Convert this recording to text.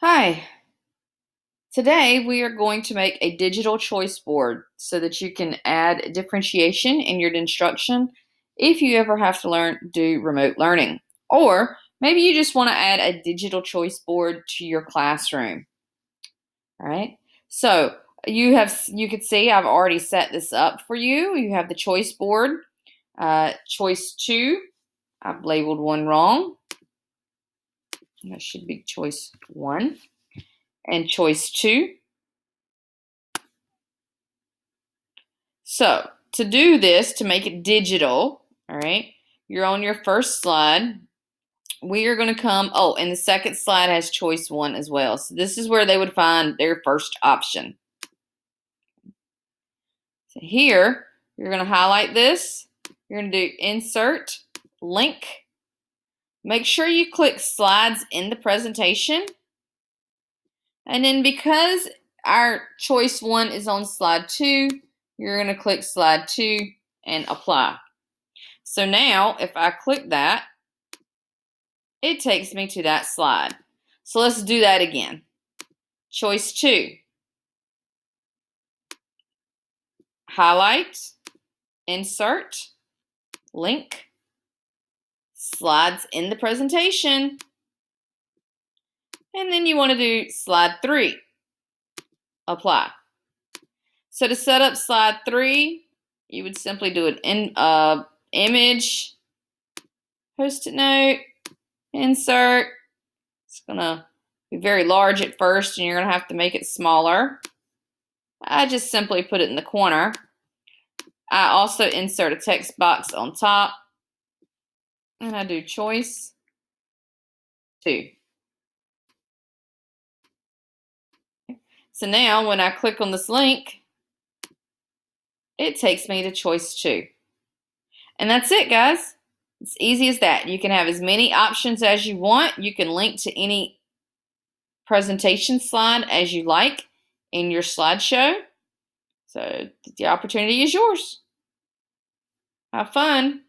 Hi, today we are going to make a digital choice board so that you can add differentiation in your instruction if you ever have to do remote learning. Or maybe you just want to add a digital choice board to your classroom. All right. So you can see I've already set this up for you. You have the choice board, choice 2. I've labeled one wrong. That should be choice 1 and choice 2. So to do this, to make it digital, all right, you're on your first slide. We are going to come, and the second slide has choice 1 as well. So this is where they would find their first option. So here, you're going to highlight this. You're going to do insert, link. Make sure you click slides in the presentation. And then because our choice 1 is on slide 2, you're going to click slide 2 and apply. So now, if I click that, it takes me to that slide. So let's do that again. Choice 2. Highlight, insert, link, slides in the presentation. And then you want to do slide 3, apply. So to set up slide 3, you would simply do an image, post-it note, insert. It's going to be very large at first, and you're going to have to make it smaller. I just simply put it in the corner. I also insert a text box on top, and I do choice 2. So now when I click on this link, it takes me to choice 2. And that's it, guys. It's easy as that. You can have as many options as you want. You can link to any presentation slide as you like in your slideshow. So the opportunity is yours. Have fun.